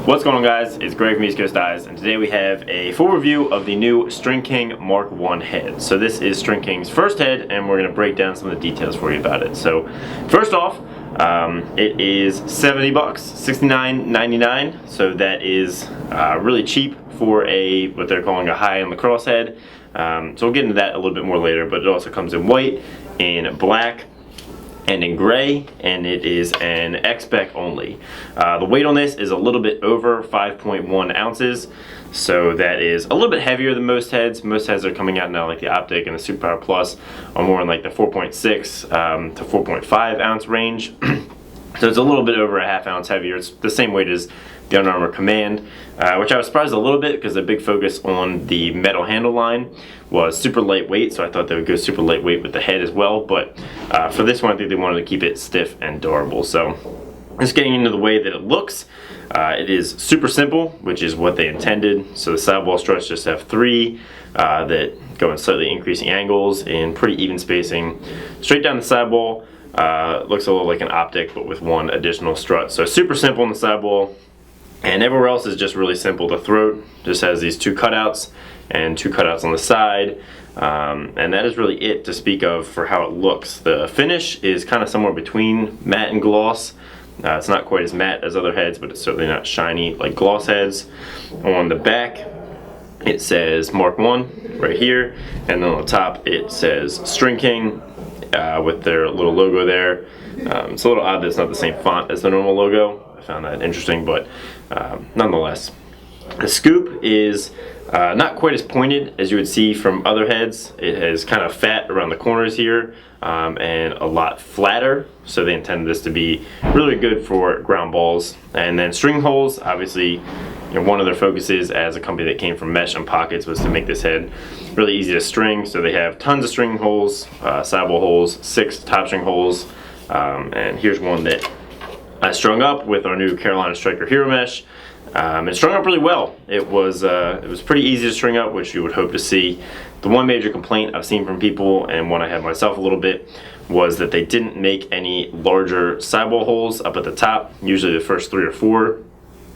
What's going on, guys? It's Greg from East Coast Eyes, and today we have a full review of the new StringKing Mark 1 head. So this is StringKing's first head, and we're going to break down some of the details for you about it. So first off, it is $70, $69.99. So that is really cheap for a what they're calling a high-end Lacrosse head. So we'll get into that a little bit more later, but it also comes in white, in black, and in gray, and it is an X-Spec only. The weight on this is a little bit over 5.1 ounces, so that is a little bit heavier than most heads. Most heads are coming out now, like the Optic and the Super Power Plus, are more in like the 4.6 to 4.5 ounce range. So it's a little bit over a half ounce heavier. It's the same weight as the Under Armour Command, which I was surprised a little bit because the big focus on the metal handle line was super lightweight, so I thought they would go super lightweight with the head as well, but for this one I think they wanted to keep it stiff and durable. So just getting into the way that it looks, it is super simple, which is what they intended. So the sidewall struts just have three that go in slightly increasing angles in pretty even spacing. Straight down the sidewall, looks a little like an Optic but with one additional strut. So super simple on the sidewall. And everywhere else is just really simple. The throat just has these two cutouts and two cutouts on the side. And that is really it to speak of for how it looks. The finish is kind of somewhere between matte and gloss. It's not quite as matte as other heads, but it's certainly not shiny like gloss heads. On the back, it says Mark 1 right here. And then on the top, it says StringKing with their little logo there. It's a little odd that it's not the same font as the normal logo. I found that interesting, but nonetheless. The scoop is not quite as pointed as you would see from other heads. It has kind of fat around the corners here and a lot flatter, so they intended this to be really good for ground balls. And then string holes, obviously, one of their focuses as a company that came from mesh and pockets was to make this head really easy to string. So they have tons of string holes, sidewall holes, 6 top string holes, and here's one that I strung up with our new Carolina Striker Hero Mesh. It strung up really well. It was pretty easy to string up, which you would hope to see. The one major complaint I've seen from people, and one I had myself a little bit, was that they didn't make any larger sidewall holes up at the top. Usually the first 3 or 4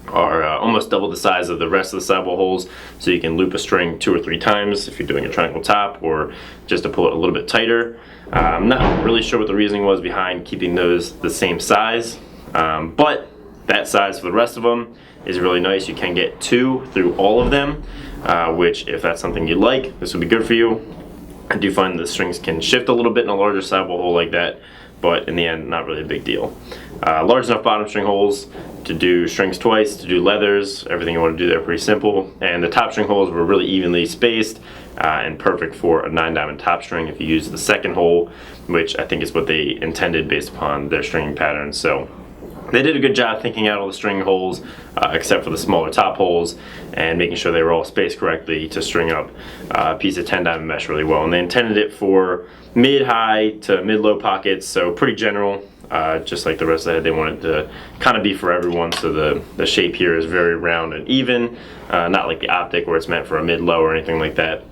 are almost double the size of the rest of the sidewall holes, so you can loop a string 2 or 3 times if you're doing a triangle top, or just to pull it a little bit tighter. I'm not really sure what the reasoning was behind keeping those the same size. But that size for the rest of them is really nice. You can get 2 through all of them, which if that's something you like, this would be good for you. I do find the strings can shift a little bit in a larger sidewall hole like that, but in the end, not really a big deal. Large enough bottom string holes to do strings twice, to do leathers, everything you want to do there pretty simple. And the top string holes were really evenly spaced and perfect for a 9-diamond top string if you use the second hole, which I think is what they intended based upon their stringing pattern. So they did a good job thinking out all the string holes, except for the smaller top holes, and making sure they were all spaced correctly to string up a piece of 10-diamond mesh really well. And they intended it for mid-high to mid-low pockets, so pretty general, just like the rest of the head. They wanted to kind of be for everyone, so the shape here is very round and even, not like the Optic where it's meant for a mid-low or anything like that.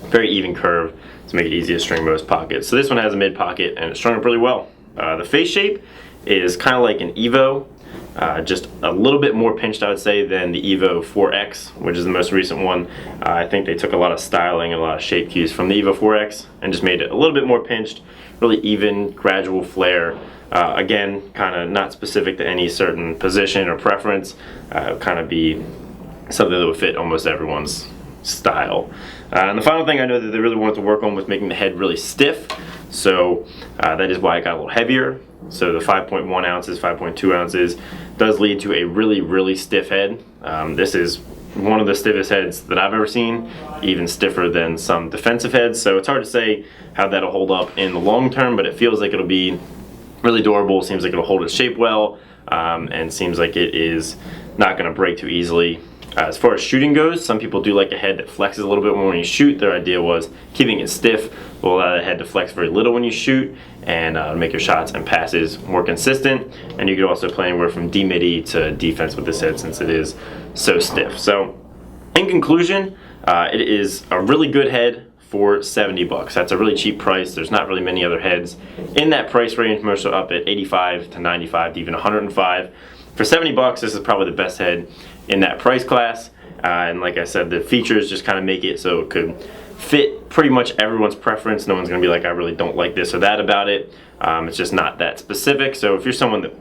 Very even curve to make it easy to string most pockets. So this one has a mid-pocket, and it's strung up really well. The face shape is kind of like an Evo, just a little bit more pinched, I would say, than the Evo 4X, which is the most recent one. I think they took a lot of styling and a lot of shape cues from the Evo 4X and just made it a little bit more pinched, really even, gradual flare. Again, kind of not specific to any certain position or preference, kind of be something that would fit almost everyone's style. And the final thing I know that they really wanted to work on was making the head really stiff, so that is why it got a little heavier. So the 5.1 ounces, 5.2 ounces does lead to a really, really stiff head. This is one of the stiffest heads that I've ever seen, even stiffer than some defensive heads. So it's hard to say how that'll hold up in the long term, but it feels like it'll be really durable. Seems like it'll hold its shape well, and seems like it is not going to break too easily. As far as shooting goes, some people do like a head that flexes a little bit more when you shoot. Their idea was keeping it stiff will allow the head to flex very little when you shoot and make your shots and passes more consistent. And you could also play anywhere from D-midi to defense with this head since it is so stiff. So in conclusion, it is a really good head for $70. That's a really cheap price. There's not really many other heads in that price range. Most are up at $85 to $95 to even $105. for 70 bucks, this is probably the best head in that price class. And like I said, the features just kind of make it so it could fit pretty much everyone's preference. No one's gonna be like, I really don't like this or that about it. It's just not that specific. So if you're someone that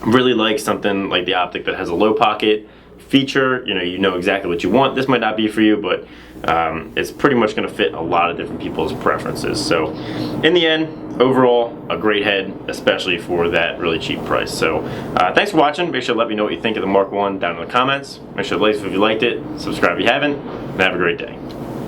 really likes something like the optic that has a low pocket feature, you know exactly what you want. This might not be for you, but it's pretty much going to fit a lot of different people's preferences. So in the end, overall, a great head, especially for that really cheap price. So thanks for watching. Make sure to let me know what you think of the Mark 1 down in the comments. Make sure to like if you liked it, subscribe if you haven't, and have a great day.